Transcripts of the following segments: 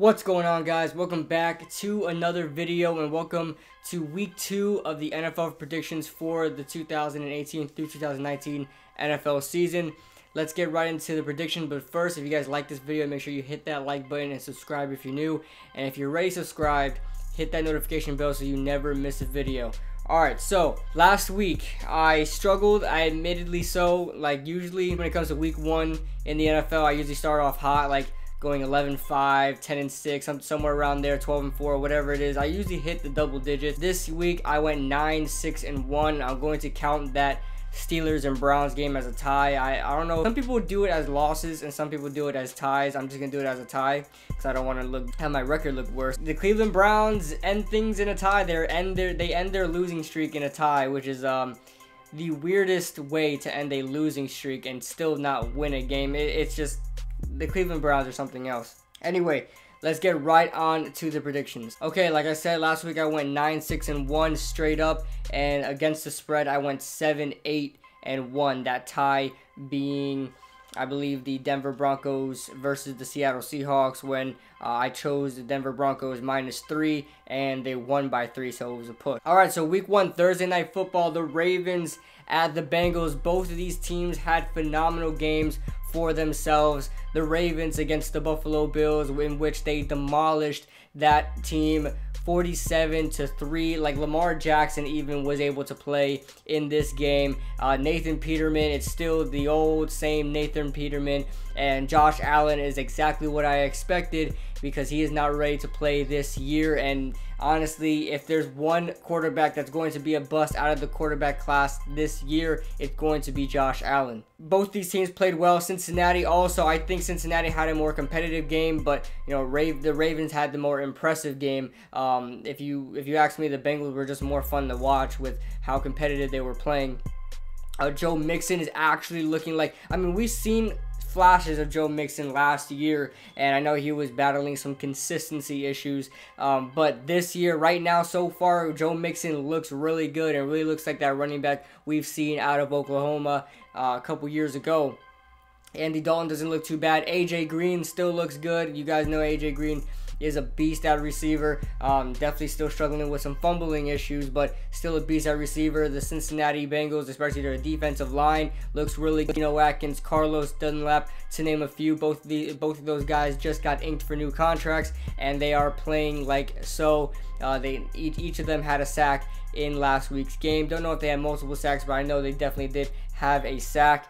What's going on, guys? Welcome back to another video and welcome to week 2 of the NFL predictions for the 2018 through 2019 NFL season. Let's get right into the prediction, but first, if you guys like this video, make sure you hit that like button and subscribe if you're new. And if you're already subscribed, hit that notification bell so you never miss a video. Alright, so last week I struggled, admittedly so. Like usually when it comes to week 1 in the NFL, I usually start off hot, like going 11-5, 10-6, somewhere around there, 12-4, whatever it is. I usually hit the double digits. This week I went 9-6-1. I'm going to count that Steelers and Browns game as a tie. I don't know. Some people do it as losses and some people do it as ties. I'm just gonna do it as a tie because I don't want to have my record look worse. The Cleveland Browns end things in a tie. They end their losing streak in a tie, which is the weirdest way to end a losing streak and still not win a game. It's just the Cleveland Browns are something else. Anyway, let's get right on to the predictions. Okay, like I said, last week I went 9-6-1 straight up, and against the spread I went 7-8-1. That tie being, I believe, the Denver Broncos versus the Seattle Seahawks, when I chose the Denver Broncos -3 and they won by 3, so it was a push. Alright, so week 1, Thursday Night Football, the Ravens at the Bengals. Both of these teams had phenomenal games for themselves. The Ravens against the Buffalo Bills, in which they demolished that team 47-3. Like Lamar Jackson even was able to play in this game. Nathan Peterman, it's still the old same Nathan Peterman, and Josh Allen is exactly what I expected because he is not ready to play this year. And honestly, if there's one quarterback that's going to be a bust out of the quarterback class this year, it's going to be Josh Allen. Both these teams played well. Cincinnati also, I think Cincinnati had a more competitive game, but you know, the Ravens had the more impressive game. If you ask me, the Bengals were just more fun to watch with how competitive they were playing. Joe Mixon is actually looking like, I mean, we've seen flashes of Joe Mixon last year, and I know he was battling some consistency issues, but this year, right now, so far, Joe Mixon looks really good and really looks like that running back we've seen out of Oklahoma a couple years ago. Andy Dalton doesn't look too bad. AJ Green still looks good. You guys know AJ Green is a beast at receiver. Definitely still struggling with some fumbling issues, but still a beast at receiver. The Cincinnati Bengals, especially their defensive line, looks really good. Atkins, Carlos Dunlap, to name a few. Both of those guys just got inked for new contracts, and they are playing like so. Each of them had a sack in last week's game. Don't know if they had multiple sacks, but I know they definitely did have a sack.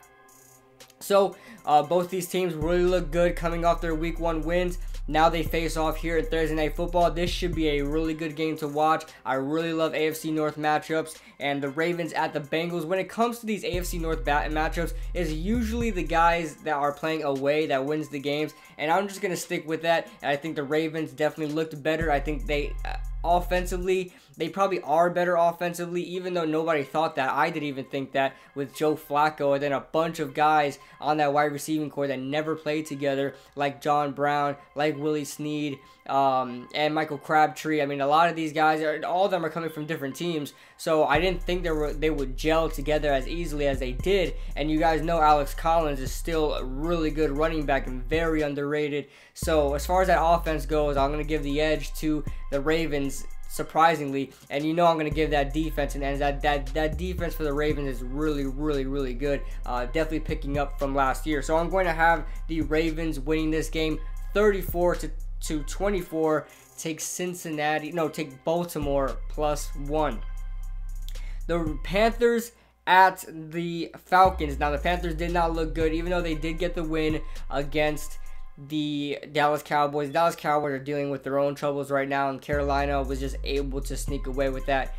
So both these teams really look good coming off their week 1 wins. Now they face off here at Thursday Night Football. This should be a really good game to watch. I really love AFC North matchups, and the Ravens at the Bengals. When it comes to these AFC North matchups, it's usually the guys that are playing away that wins the games, and I'm just going to stick with that. And I think the Ravens definitely looked better. I think they offensively, they probably are better offensively, even though nobody thought that. I didn't even think that with Joe Flacco and then a bunch of guys on that wide receiving core that never played together, like John Brown, like Willie Snead, and Michael Crabtree. I mean, a lot of these guys, all of them are coming from different teams, so I didn't think they would gel together as easily as they did. And you guys know Alex Collins is still a really good running back and very underrated. So as far as that offense goes, I'm going to give the edge to the Ravens, surprisingly, and you know I'm going to give that defense an edge. That defense for the Ravens is really good. Definitely picking up from last year. So I'm going to have the Ravens winning this game 34-24. Take Baltimore +1. The Panthers at the Falcons. Now the Panthers did not look good, even though they did get the win against the Dallas Cowboys. The Dallas Cowboys are dealing with their own troubles right now, and Carolina was just able to sneak away with that,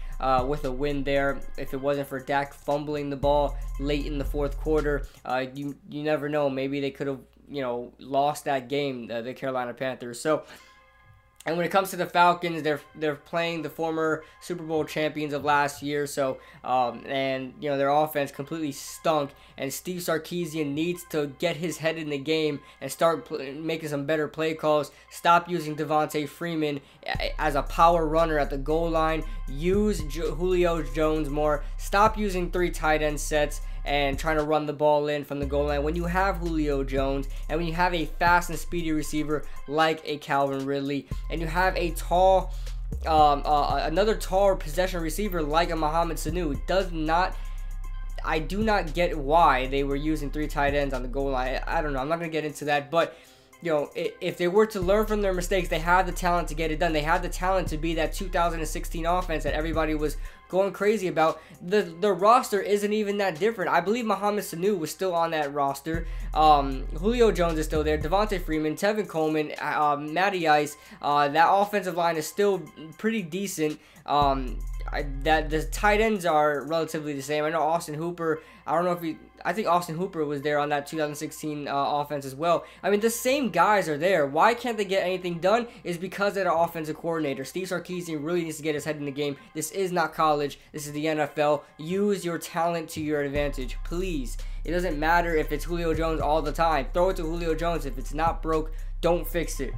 with a win there. If it wasn't for Dak fumbling the ball late in the fourth quarter, you never know. Maybe they could have, lost that game, the Carolina Panthers. So, and when it comes to the Falcons, they're playing the former Super Bowl champions of last year. So, and their offense completely stunk. And Steve Sarkisian needs to get his head in the game and start making some better play calls. Stop using Devontae Freeman as a power runner at the goal line. Use Julio Jones more. Stop using 3 tight end sets and trying to run the ball in from the goal line when you have Julio Jones and when you have a fast and speedy receiver like a Calvin Ridley, and you have a tall another tall possession receiver like a Mohamed Sanu. I do not get why they were using 3 tight ends on the goal line. I don't know. I'm not going to get into that. But, you know, if they were to learn from their mistakes, they had the talent to get it done. They had the talent to be that 2016 offense that everybody was going crazy about. The roster isn't even that different. I believe Mohamed Sanu was still on that roster. Julio Jones is still there. Devontae Freeman, Tevin Coleman, Matty Ice. That offensive line is still pretty decent. That the tight ends are relatively the same. I know Austin Hooper. I think Austin Hooper was there on that 2016 offense as well. I mean, the same guys are there. Why can't they get anything done? Is because of the offensive coordinator. Steve Sarkisian really needs to get his head in the game. This is not college. This is the NFL. Use your talent to your advantage, please. It doesn't matter if it's Julio Jones all the time. Throw it to Julio Jones. If it's not broke, don't fix it.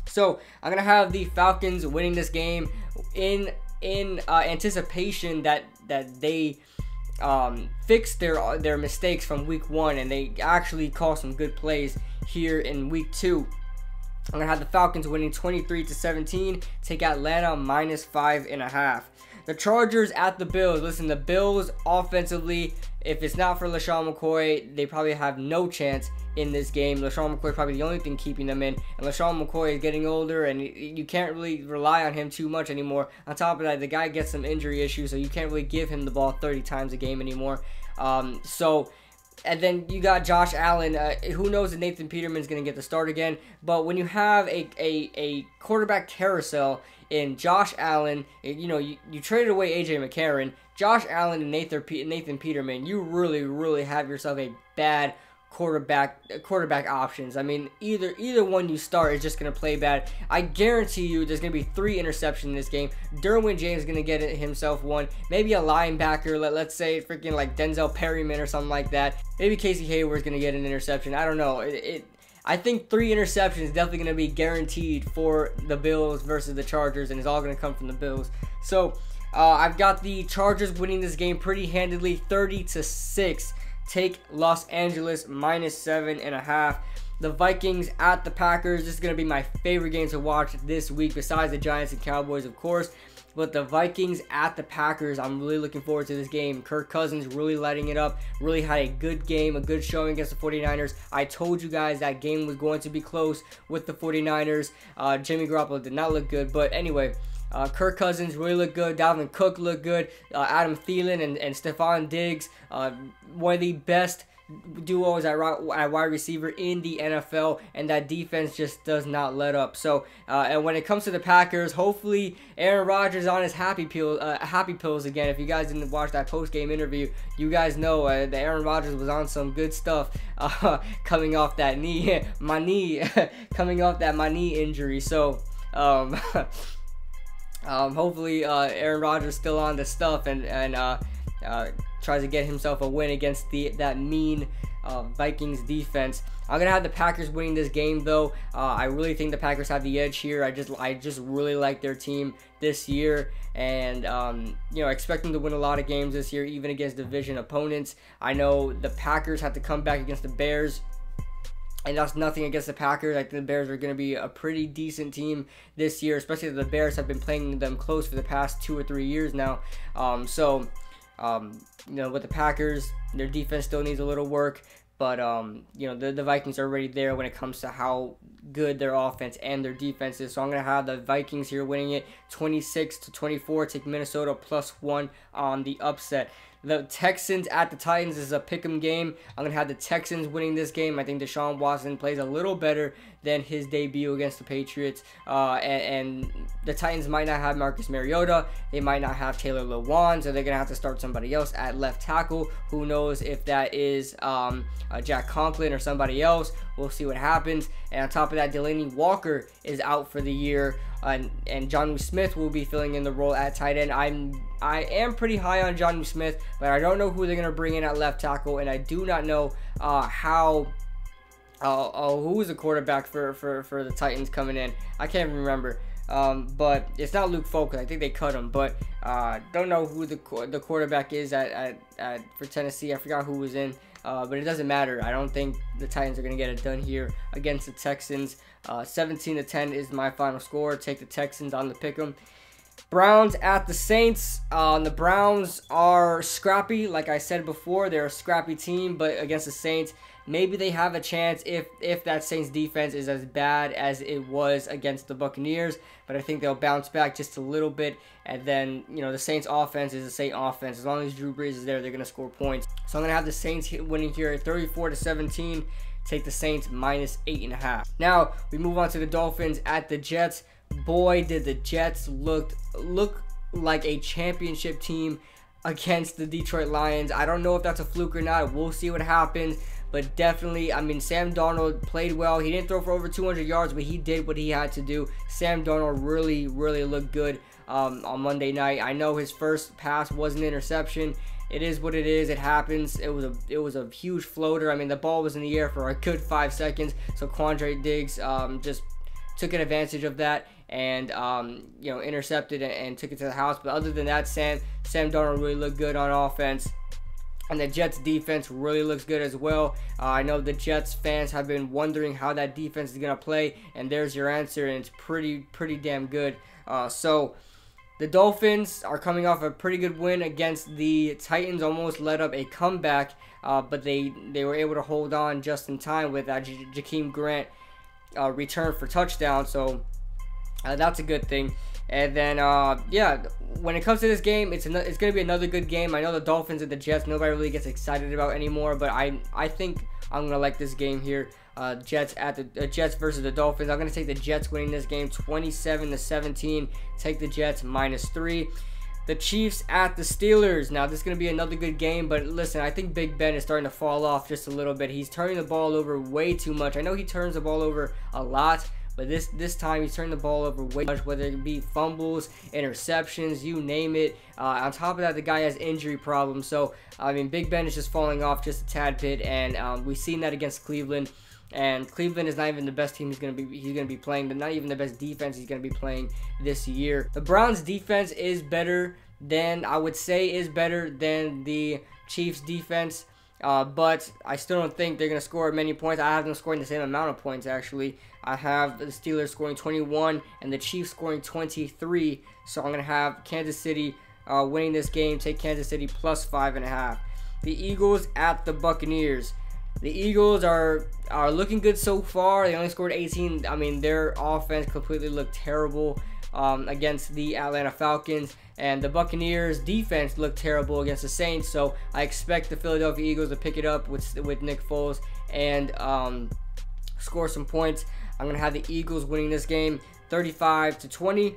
So I'm gonna have the Falcons winning this game in anticipation that they fix their mistakes from week 1 and they actually call some good plays here in week 2. I'm gonna have the Falcons winning 23-17. Take Atlanta -5.5. The Chargers at the Bills. Listen, the Bills offensively, if it's not for LaShawn McCoy, they probably have no chance in this game. LaShawn McCoy is probably the only thing keeping them in. And LaShawn McCoy is getting older, and you can't really rely on him too much anymore. On top of that, the guy gets some injury issues, so you can't really give him the ball 30 times a game anymore. And then you got Josh Allen. Who knows if Nathan Peterman's going to get the start again. But when you have a quarterback carousel in Josh Allen, you traded away A.J. McCarron, Josh Allen and Nathan Peterman, you really have yourself a bad quarterback options. I mean, either one you start is just going to play bad. I guarantee you there's going to be 3 interceptions in this game. Derwin James is going to get himself one. Maybe a linebacker, let's say freaking like Denzel Perryman or something like that. Maybe Casey Hayward's going to get an interception. I don't know. I think 3 interceptions is definitely going to be guaranteed for the Bills versus the Chargers, and it's all going to come from the Bills. So I've got the Chargers winning this game pretty handedly, 30-6. Take Los Angeles -7.5. The Vikings at the Packers. This is going to be my favorite game to watch this week, besides the Giants and Cowboys, of course. But the Vikings at the Packers, I'm really looking forward to this game. Kirk Cousins really lighting it up. Really had a good game, a good showing against the 49ers. I told you guys that game was going to be close with the 49ers. Jimmy Garoppolo did not look good. But anyway, Kirk Cousins really looked good. Dalvin Cook looked good. Adam Thielen and Stephon Diggs, one of the best duos at wide receiver in the NFL, and that defense just does not let up. So, and when it comes to the Packers, hopefully Aaron Rodgers on his happy pills again. If you guys didn't watch that post-game interview, you guys know that Aaron Rodgers was on some good stuff coming off that knee, coming off that knee injury. So, hopefully Aaron Rodgers still on the stuff and tries to get himself a win against that mean Vikings defense. I'm gonna have the Packers winning this game though. I really think the Packers have the edge here. I just really like their team this year, and expect them to win a lot of games this year, even against division opponents. I know the Packers have to come back against the Bears, and that's nothing against the Packers. I think the Bears are going to be a pretty decent team this year, especially that the Bears have been playing them close for the past 2 or 3 years now. With the Packers, their defense still needs a little work, but the Vikings are already there when it comes to how good their offense and their defense is. So I'm going to have the Vikings here winning it 26-24. Take Minnesota +1 on the upset. The Texans at the Titans is a pick'em game. I'm going to have the Texans winning this game. I think Deshaun Watson plays a little better than his debut against the Patriots. And the Titans might not have Marcus Mariota. They might not have Taylor Lewan, so they're going to have to start somebody else at left tackle. Who knows if that is Jack Conklin or somebody else. We'll see what happens. And on top of that, Delaney Walker is out for the year. And Jonnu Smith will be filling in the role at tight end. I am pretty high on Jonnu Smith, but I don't know who they're going to bring in at left tackle, and I do not know who is the quarterback for the Titans coming in. I can't remember. but it's not Luke Falk. I think they cut him, but don't know who the quarterback is for Tennessee. I forgot who was in, but it doesn't matter. I don't think the Titans are going to get it done here against the Texans. 17-10 is my final score. Take the Texans on the pick'em. Browns at the Saints. The Browns are scrappy. Like I said before, they're a scrappy team, but against the Saints, maybe they have a chance if that Saints defense is as bad as it was against the Buccaneers. But I think they'll bounce back just a little bit. And then, the Saints offense is the Saints offense. As long as Drew Brees is there, they're going to score points. So I'm going to have the Saints winning here at 34-17. Take the Saints -8.5. Now, we move on to the Dolphins at the Jets. Boy, did the Jets look like a championship team against the Detroit Lions. I don't know if that's a fluke or not. We'll see what happens. But definitely, I mean, Sam Darnold played well. He didn't throw for over 200 yards, but he did what he had to do. Sam Darnold really looked good on Monday night. I know his first pass was an interception. It is what it is. It happens. It was a huge floater. I mean, the ball was in the air for a good 5 seconds. So Quandre Diggs just took an advantage of that and intercepted and took it to the house. But other than that, Sam Darnold really looked good on offense. And the Jets defense really looks good as well. I know the Jets fans have been wondering how that defense is going to play. And there's your answer. And it's pretty damn good. So the Dolphins are coming off a pretty good win against the Titans. Almost led up a comeback. But they were able to hold on just in time with Jakeem Grant return for touchdown. So that's a good thing. And then, when it comes to this game, it's going to be another good game. I know the Dolphins and the Jets, nobody really gets excited about anymore, but I think I'm going to like this game here. Jets versus the Dolphins. I'm going to take the Jets winning this game 27-17. Take the Jets -3. The Chiefs at the Steelers. Now, this is going to be another good game, but listen, I think Big Ben is starting to fall off just a little bit. He's turning the ball over way too much. I know he turns the ball over a lot, but this time he's turned the ball over way too much, whether it be fumbles, interceptions, you name it. On top of that, the guy has injury problems. So, I mean, Big Ben is just falling off just a tad bit, and we've seen that against Cleveland. And Cleveland is not even the best team he's gonna be playing, but not even the best defense he's gonna be playing this year. The Browns defense is better than the Chiefs defense. But I still don't think they're going to score many points. I have them scoring the same amount of points, actually. I have the Steelers scoring 21 and the Chiefs scoring 23. So I'm going to have Kansas City winning this game. Take Kansas City +5.5. The Eagles at the Buccaneers. The Eagles are looking good so far. They only scored 18. I mean, their offense completely looked terrible against the Atlanta Falcons. And the Buccaneers defense looked terrible against the Saints. So I expect the Philadelphia Eagles to pick it up with Nick Foles and score some points. I'm going to have the Eagles winning this game 35-20.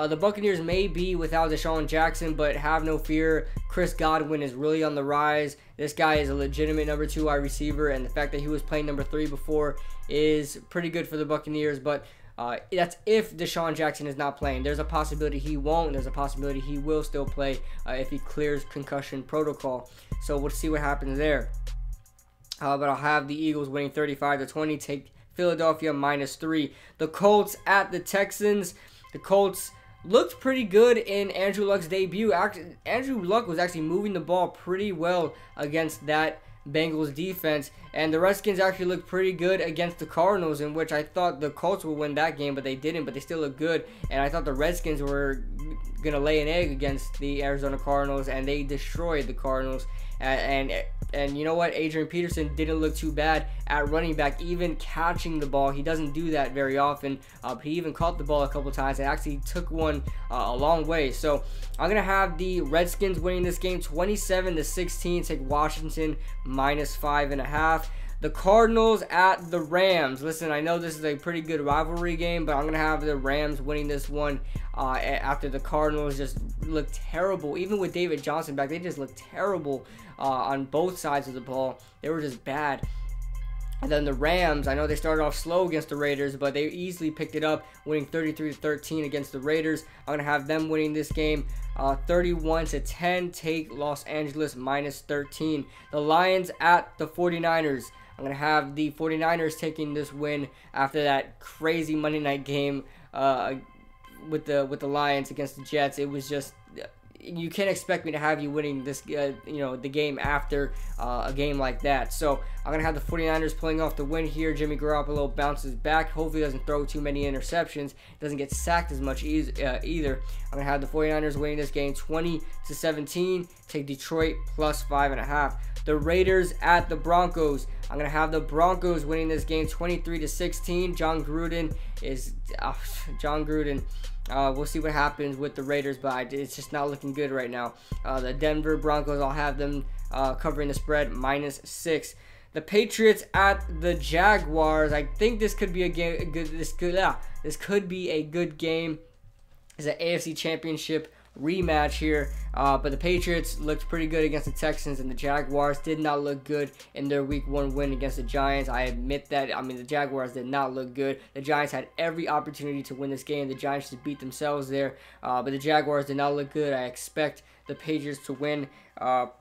The Buccaneers may be without Deshaun Jackson, but have no fear. Chris Godwin is really on the rise. This guy is a legitimate number 2 wide receiver, and the fact that he was playing number 3 before is pretty good for the Buccaneers. But that's if Deshaun Jackson is not playing. There's a possibility he won't. There's a possibility he will still play if he clears concussion protocol. So we'll see what happens there. But I'll have the Eagles winning 35-20. Take Philadelphia -3. The Colts at the Texans. The Colts looked pretty good in Andrew Luck's debut. Andrew Luck was actually moving the ball pretty well against that Bengals defense, and the Redskins actually looked pretty good against the Cardinals, in which I thought the Colts would win that game, but they didn't. But they still look good, and I thought the Redskins were gonna lay an egg against the Arizona Cardinals, and they destroyed the Cardinals. And you know what? Adrian Peterson didn't look too bad at running back, even catching the ball. He doesn't do that very often. But he even caught the ball a couple times and actually took one a long way. So I'm gonna have the Redskins winning this game 27-16. Take Washington -5.5. The Cardinals at the Rams. Listen, I know this is a pretty good rivalry game, but I'm going to have the Rams winning this one after the Cardinals just looked terrible. Even with David Johnson back, they just looked terrible on both sides of the ball. They were just bad. And then the Rams, I know they started off slow against the Raiders, but they easily picked it up, winning 33-13 against the Raiders. I'm going to have them winning this game 31-10. Take Los Angeles -13. The Lions at the 49ers. I'm going to have the 49ers taking this win after that crazy Monday night game with the Lions against the Jets, it was just, you can't expect me to have you winning this, the game after a game like that. So I'm going to have the 49ers pulling off the win here. Jimmy Garoppolo bounces back. Hopefully doesn't throw too many interceptions. Doesn't get sacked as much either. I'm going to have the 49ers winning this game 20-17. Take Detroit plus 5.5. The Raiders at the Broncos. I'm going to have the Broncos winning this game 23-16. John Gruden. We'll see what happens with the Raiders, but it's just not looking good right now. The Denver Broncos, I'll have them covering the spread -6. The Patriots at the Jaguars. I think this could be a game. This could be a good game. It's an AFC Championship rematch here, but the Patriots looked pretty good against the Texans, and the Jaguars did not look good in their Week 1 win against the Giants. I admit that. I mean, the Jaguars did not look good. The Giants had every opportunity to win this game. The Giants just beat themselves there, but the Jaguars did not look good. I expect the Patriots to win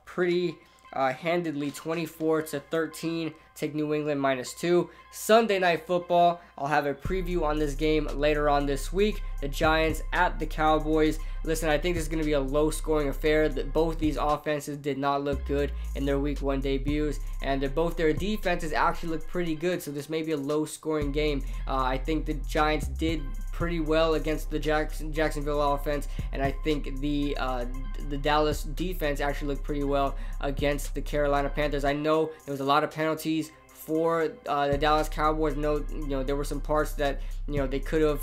pretty handedly, 24-13. Take New England -2. Sunday Night Football. I'll have a preview on this game later on this week. The Giants at the Cowboys. Listen, I think this is going to be a low-scoring affair. Both these offenses did not look good in their Week 1 debuts, and both their defenses actually look pretty good, so this may be a low-scoring game. I think the Giants did pretty well against the Jacksonville offense, and I think the Dallas defense actually looked pretty well against the Carolina Panthers. I know there was a lot of penalties for the Dallas Cowboys. There were some parts that they could have.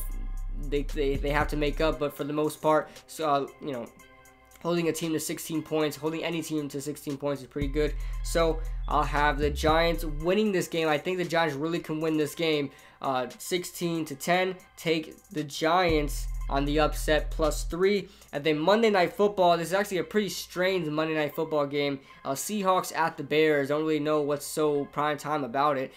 They have to make up, but for the most part, holding a team to 16 points, holding any team to 16 points is pretty good. So I'll have the Giants winning this game. I think the Giants really can win this game 16-10. Take the Giants on the upset +3. And then Monday Night Football. This is actually a pretty strange Monday Night Football game. Seahawks at the Bears. Don't really know what's so prime time about it.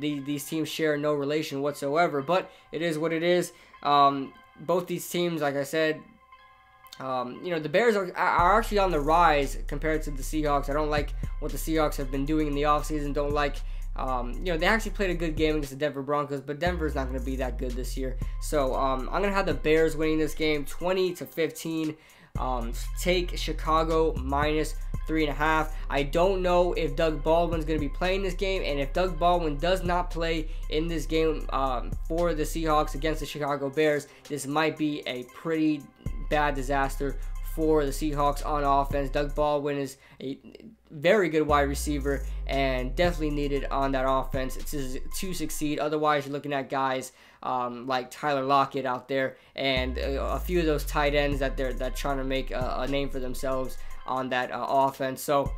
These teams share no relation whatsoever, but it is what it is. Both these teams, like I said, the Bears are actually on the rise compared to the Seahawks. I don't like what the Seahawks have been doing in the offseason. Don't like, they actually played a good game against the Denver Broncos, but Denver's not going to be that good this year. So I'm going to have the Bears winning this game 20-15. Take Chicago -3.5. I don't know if Doug Baldwin's going to be playing this game, and if Doug Baldwin does not play in this game for the Seahawks against the Chicago Bears, this might be a pretty bad disaster for the Seahawks on offense. Doug Baldwin is a very good wide receiver and definitely needed on that offense to succeed. Otherwise, you're looking at guys like Tyler Lockett out there, and a few of those tight ends that they're trying to make a name for themselves on that offense. So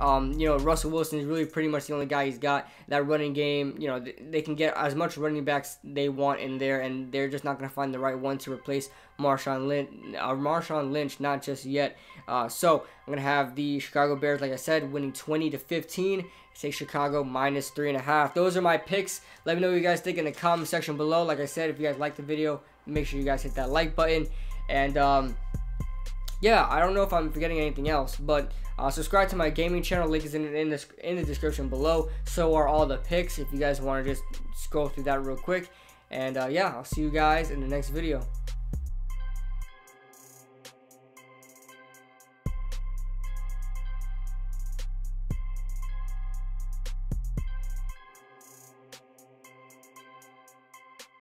Russell Wilson is really pretty much the only guy he's got. That running game, they can get as much running backs they want in there, and they're just not going to find the right one to replace Marshawn Lynch, not just yet. So I'm going to have the Chicago Bears, like I said, winning 20-15. Take Chicago -3.5. Those are my picks. Let me know what you guys think in the comment section below. Like I said, if you guys like the video, make sure you guys hit that like button. And yeah, I don't know if I'm forgetting anything else, but subscribe to my gaming channel. Link is in the description below. So are all the picks if you guys want to just scroll through that real quick. And yeah, I'll see you guys in the next video.